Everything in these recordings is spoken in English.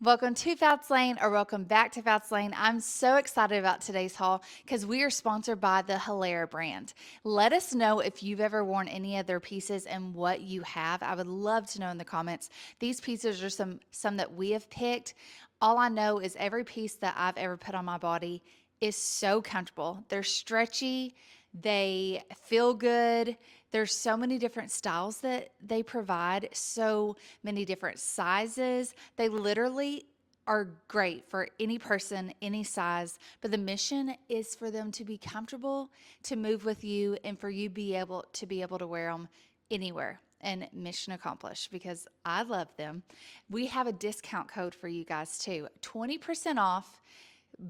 Welcome to Fouts Lane, or welcome back to Fouts Lane. I'm so excited about today's haul because we are sponsored by the Halara brand. Let us know if you've ever worn any of their pieces and what you have. I would love to know in the comments. These pieces are some that we have picked. All I know is every piece that I've ever put on my body is so comfortable. They're stretchy, they feel good. There's so many different styles that they provide, so many different sizes. They literally are great for any person, any size, but the mission is for them to be comfortable, to move with you, and for you be able to wear them anywhere. And mission accomplished because I love them. We have a discount code for you guys too. 20% off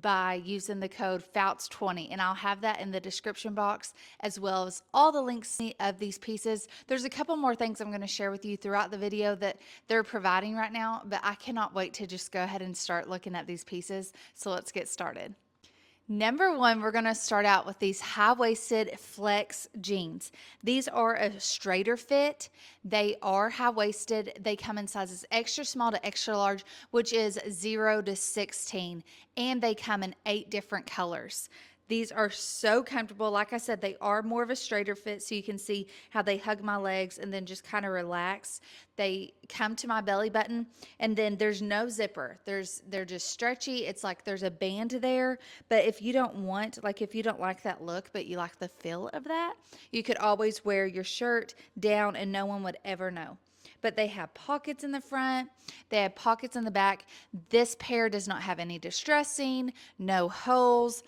by using the code FOUTS20, and I'll have that in the description box as well as all the links of these pieces. There's a couple more things I'm going to share with you throughout the video that they're providing right now, but I cannot wait to just go ahead and start looking at these pieces. So let's get started. Number one, we're going to start out with these high-waisted flex jeans. These are a straighter fit. They are high-waisted. They come in sizes extra small to extra large, which is 0 to 16, and they come in 8 different colors. These are so comfortable. Like I said, they are more of a straighter fit, so you can see how they hug my legs and then just kind of relax. They come to my belly button, and then there's no zipper. They're just stretchy. It's like there's a band there, but if you don't like that look, but you like the feel of that, you could always wear your shirt down and no one would ever know. But they have pockets in the front, they have pockets in the back. This pair does not have any distressing, no holes.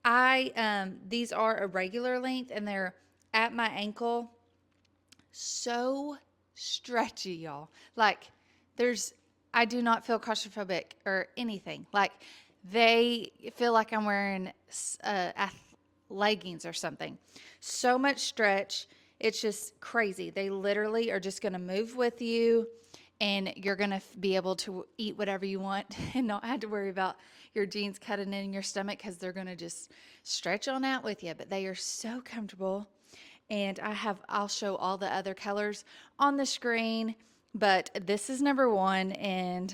These are a regular length and they're at my ankle. So stretchy, y'all. Like I do not feel claustrophobic or anything. Like they feel like I'm wearing leggings or something. So much stretch. It's just crazy. They literally are just going to move with you, and you're going to be able to eat whatever you want and not have to worry about your jeans cutting in your stomach because they're going to just stretch on out with you. But they are so comfortable. And I'll show all the other colors on the screen, but this is number one, and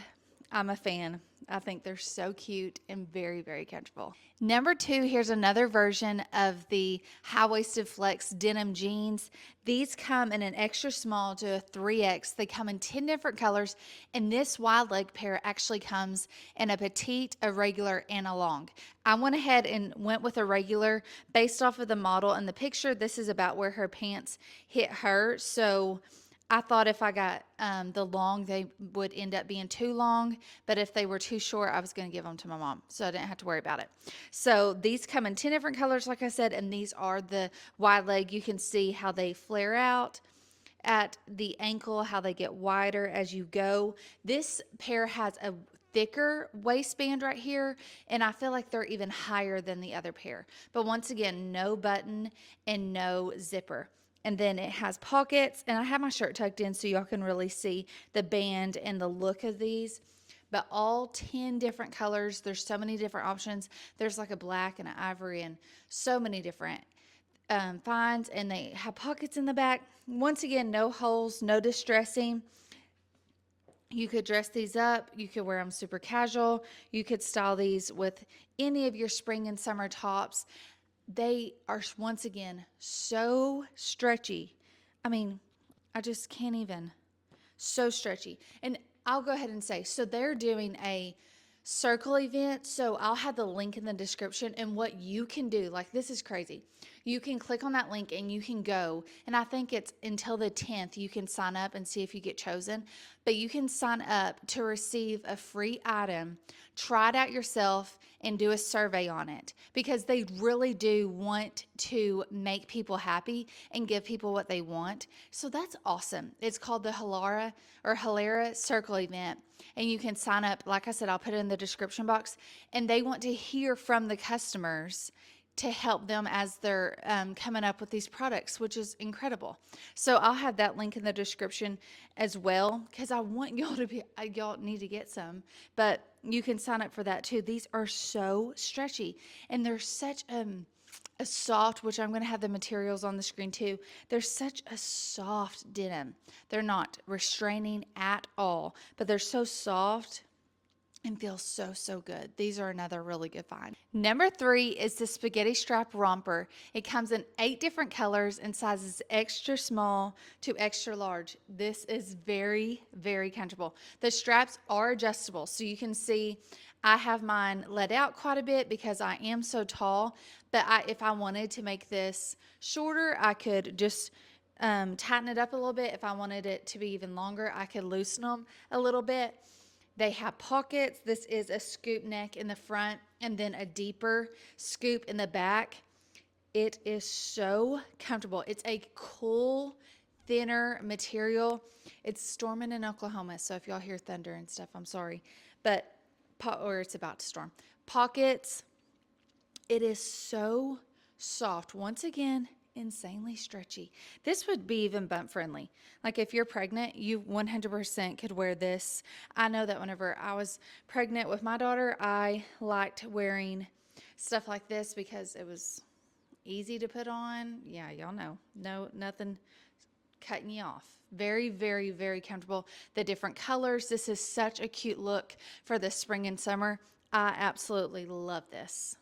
I'm a fan. I think they're so cute and very, very comfortable. Number two, here's another version of the high-waisted flex denim jeans. These come in an extra small to a 3X. They come in 10 different colors, and this wide leg pair actually comes in a petite, a regular, and a long. I went ahead and went with a regular based off of the model and the picture. This is about where her pants hit her, so I thought if I got the long, they would end up being too long, but if they were too short, I was going to give them to my mom, so I didn't have to worry about it. So these come in 10 different colors, like I said, and these are the wide leg. You can see how they flare out at the ankle, how they get wider as you go. This pair has a thicker waistband right here, and I feel like they're even higher than the other pair. But once again, no button and no zipper. And then it has pockets, and I have my shirt tucked in so y'all can really see the band and the look of these. But all 10 different colors. There's so many different options. There's like a black and an ivory and so many different finds, and they have pockets in the back. Once again, no holes, no distressing. You could dress these up. You could wear them super casual. You could style these with any of your spring and summer tops. They are, once again, so stretchy. I mean, I just can't even. So stretchy. And I'll go ahead and say, so they're doing a circle event. So I'll have the link in the description, and what you can do, like, this is crazy. You can click on that link and you can go, and I think it's until the 10th you can sign up and see if you get chosen. But you can sign up to receive a free item, try it out yourself, and do a survey on it, because they really do want to make people happy and give people what they want. So that's awesome. It's called the Halara Circle event, and you can sign up. Like I said, I'll put it in the description box, and they want to hear from the customers to help them as they're coming up with these products, which is incredible. So I'll have that link in the description as well, because I want y'all to y'all need to get some, but you can sign up for that too. These are so stretchy, and they're such a soft, which I'm going to have the materials on the screen too. They're such a soft denim. They're not restraining at all, but they're so soft. and feels so, so good. These are another really good find. Number 3 is the spaghetti strap romper. It comes in 8 different colors and sizes extra small to extra large. This is very, very comfortable. The straps are adjustable, so you can see I have mine let out quite a bit because I am so tall, but if I wanted to make this shorter, I could just tighten it up a little bit. If I wanted it to be even longer, I could loosen them a little bit. They have pockets. This is a scoop neck in the front and then a deeper scoop in the back. It is so comfortable. It's a cool, thinner material. It's storming in Oklahoma, so if y'all hear thunder and stuff, I'm sorry. But, or it's about to storm. Pockets. It is so soft. Once again, insanely stretchy. This would be even bump friendly. Like if you're pregnant, you 100% could wear this. I know that whenever I was pregnant with my daughter, I liked wearing stuff like this because it was easy to put on. Yeah, y'all know. No, nothing cutting you off. Very, very, very comfortable. The different colors. This is such a cute look for the spring and summer. I absolutely love this.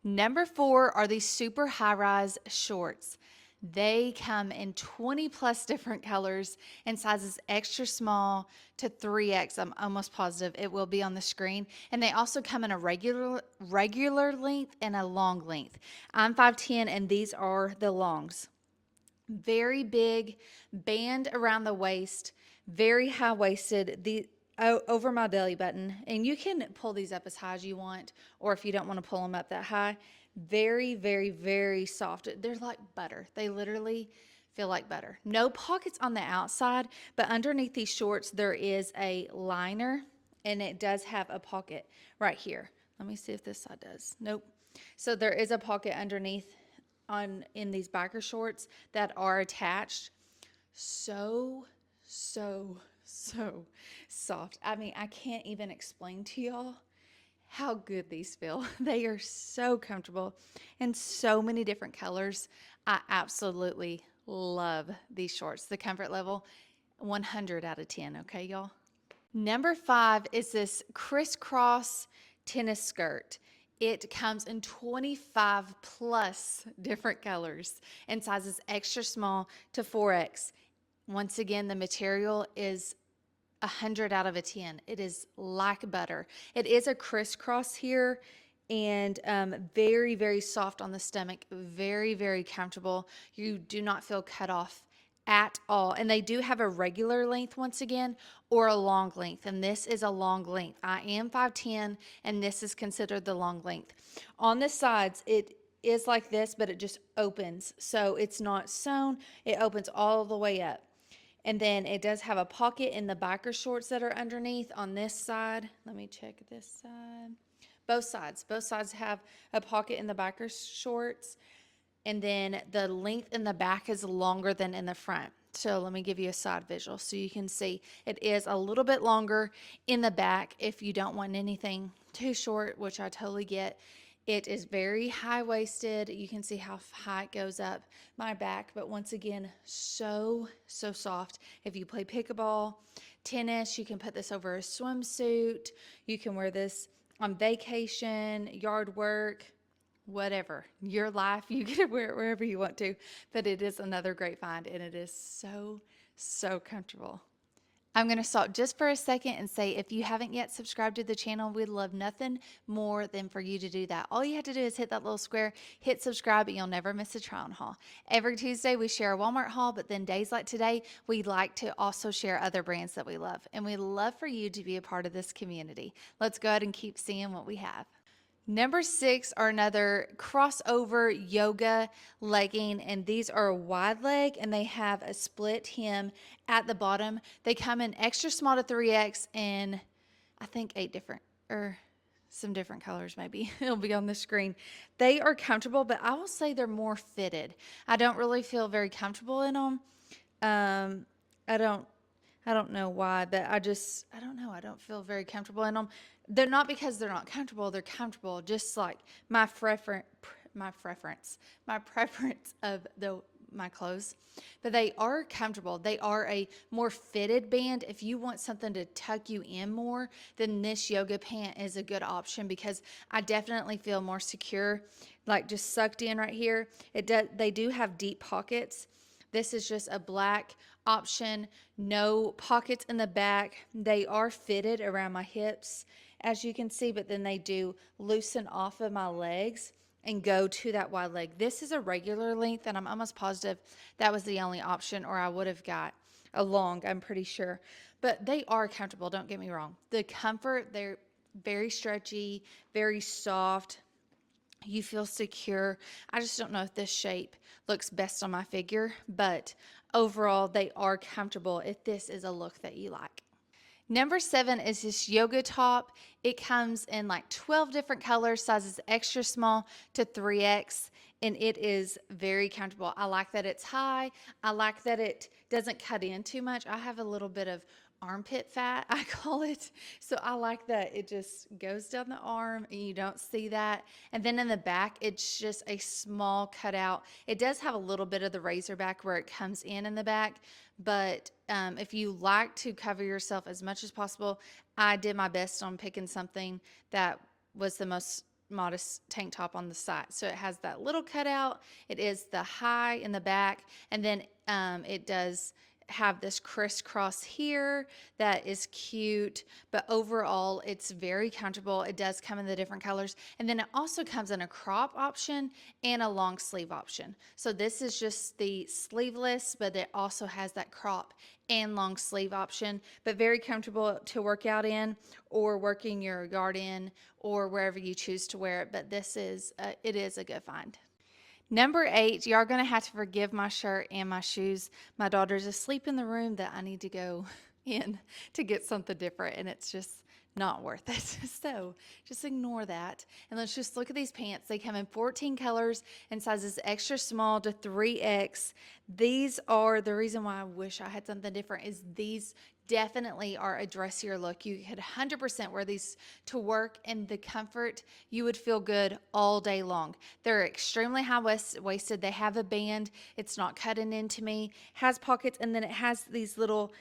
Number 4 are these super high-rise shorts. They come in 20 plus different colors and sizes extra small to 3X. I'm almost positive it will be on the screen. And they also come in a regular length and a long length. I'm 5'10" and these are the longs. Very big band around the waist, very high-waisted. Over my belly button, and you can pull these up as high as you want, or if you don't want to pull them up that high. Very, very, very soft. They're like butter. They literally feel like butter. No pockets on the outside, but underneath these shorts there is a liner, and it does have a pocket right here. Let me see if this side does. Nope. So there is a pocket underneath in these biker shorts that are attached. So soft. I mean, I can't even explain to y'all how good these feel. They are so comfortable in so many different colors. I absolutely love these shorts. The comfort level, 100 out of 10, okay, y'all? Number 5 is this crisscross tennis skirt. It comes in 25 plus different colors and sizes extra small to 4X. Once again, the material is 100 out of 10. It is like butter. It is a crisscross here and very, very soft on the stomach. Very, very comfortable. You do not feel cut off at all. And they do have a regular length once again or a long length. And this is a long length. I am 5'10" and this is considered the long length. On the sides, it is like this, but it just opens. So it's not sewn. It opens all the way up. And then it does have a pocket in the biker shorts that are underneath on this side. Let me check this side. Both sides have a pocket in the biker shorts. And then the length in the back is longer than in the front. So let me give you a side visual so you can see it is a little bit longer in the back if you don't want anything too short, which I totally get. It is very high-waisted. You can see how high it goes up my back, but once again, so soft. If you play pickleball, tennis, you can put this over a swimsuit. You can wear this on vacation, yard work, whatever. Your life, you get to wear it wherever you want to, but it is another great find, and it is so comfortable. I'm going to stop just for a second and say if you haven't yet subscribed to the channel, we'd love nothing more than for you to do that. All you have to do is hit that little square, hit subscribe, and you'll never miss a try-on haul. Every Tuesday, we share a Walmart haul, but then days like today, we like to also share other brands that we love. And we'd love for you to be a part of this community. Let's go ahead and keep seeing what we have. Number 6 are another crossover yoga legging, and these are a wide leg and they have a split hem at the bottom. They come in extra small to 3X and I think 8 different or some different colors maybe. It'll be on the screen. They are comfortable, but I will say they're more fitted. I don't really feel very comfortable in them. I don't know why, but I don't know. I don't feel very comfortable in them. They're not because they're not comfortable. They're comfortable, just like my preference of the my clothes. But they are comfortable. They are a more fitted band. If you want something to tuck you in more, then this yoga pant is a good option, because I definitely feel more secure, like just sucked in right here. They do have deep pockets. This is just a black option, no pockets in the back. They are fitted around my hips, as you can see, but then they do loosen off of my legs and go to that wide leg. This is a regular length, and I'm almost positive that was the only option, or I would have got a long, I'm pretty sure. But they are comfortable, don't get me wrong. The comfort, they're very stretchy, very soft. You feel secure. I just don't know if this shape looks best on my figure, but overall, they are comfortable if this is a look that you like. Number 7 is this yoga top. It comes in like 12 different colors, sizes extra small to 3X, and it is very comfortable. I like that it's high. I like that it doesn't cut in too much. I have a little bit of armpit fat, I call it. So I like that it just goes down the arm and you don't see that. And then in the back, it's just a small cutout. It does have a little bit of the razor back where it comes in the back, but if you like to cover yourself as much as possible, I did my best on picking something that was the most modest tank top on the side. So it has that little cutout. It is the high in the back, and then it does have this crisscross here that is cute, but overall it's very comfortable. It does come in the different colors, and then it also comes in a crop option and a long sleeve option. So this is just the sleeveless, but it also has that crop and long sleeve option, but very comfortable to work out in or working your yard in or wherever you choose to wear it. But this is it is a good find. Number 8, y'all are going to have to forgive my shirt and my shoes. My daughter's asleep in the room that I need to go in to get something different, and it's just not worth it. So just ignore that. And let's just look at these pants. They come in 14 colors and sizes extra small to 3X. These are the reason why I wish I had something different, is these definitely are a dressier look. You could 100% wear these to work, and the comfort, you would feel good all day long. They're extremely high waisted. They have a band. It's not cutting into me. Has pockets, and then it has these little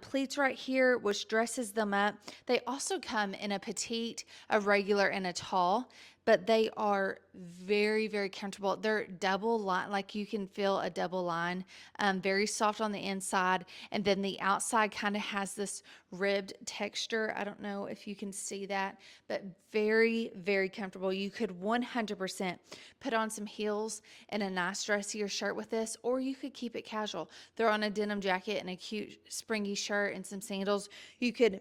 pleats right here, which dresses them up. They also come in a petite, a regular, and a tall, but they are very, very comfortable. They're double line, like you can feel a double line, very soft on the inside, and then the outside kind of has this ribbed texture. I don't know if you can see that, but very, very comfortable. You could 100% put on some heels and a nice dressier shirt with this, or you could keep it casual. Throw on a denim jacket and a cute springy shirt and some sandals. You could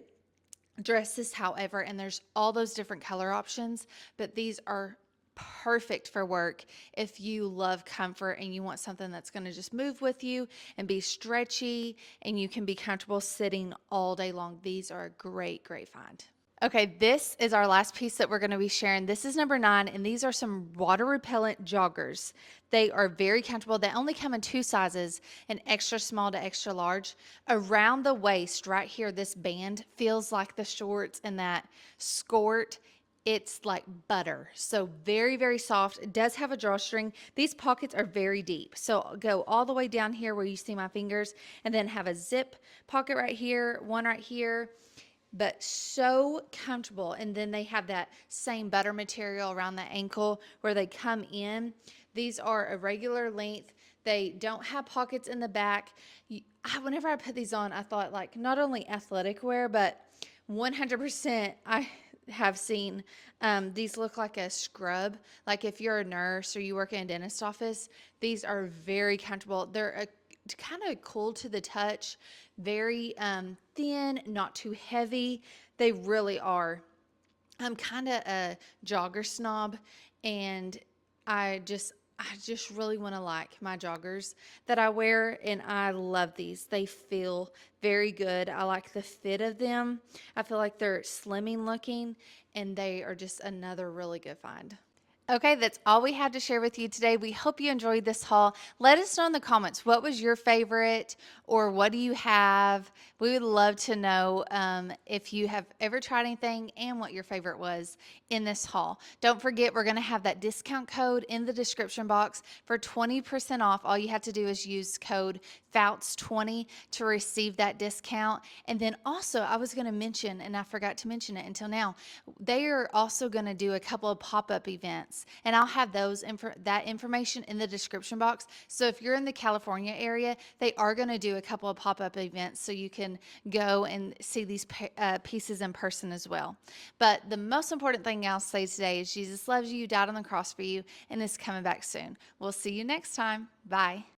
dress this however, and there's all those different color options, but these are perfect for work if you love comfort and you want something that's going to just move with you and be stretchy and you can be comfortable sitting all day long. These are a great, great find. Okay, this is our last piece that we're going to be sharing. This is number 9, and these are some water repellent joggers. They are very comfortable. They only come in 2 sizes, an extra small to extra large. Around the waist right here, this band feels like the shorts and that skirt. It's like butter. So very, very soft. It does have a drawstring. These pockets are very deep. So go all the way down here where you see my fingers, and then have a zip pocket right here, one right here, but so comfortable. And then they have that same butter material around the ankle where they come in. These are a regular length. They don't have pockets in the back. Whenever I put these on, I thought, like, not only athletic wear, but 100% I have seen these look like a scrub. Like if you're a nurse or you work in a dentist office, these are very comfortable. They're kind of cool to the touch, very thin, not too heavy. They really are. I'm kind of a jogger snob, and I just really want to like my joggers that I wear, and I love these. They feel very good. I like the fit of them. I feel like they're slimming looking, and they are just another really good find. Okay, that's all we had to share with you today. We hope you enjoyed this haul. Let us know in the comments, what was your favorite, or what do you have? We would love to know if you have ever tried anything and what your favorite was in this haul. Don't forget, we're going to have that discount code in the description box for 20% off. All you have to do is use code FOUTS20 to receive that discount. And then also, I was going to mention, and I forgot to mention it until now, they are also going to do a couple of pop-up events, and I'll have that information in the description box. So if you're in the California area, they are going to do a couple of pop-up events so you can go and see these pieces in person as well. But the most important thing I'll say today is Jesus loves you, died on the cross for you, and is coming back soon. We'll see you next time. Bye.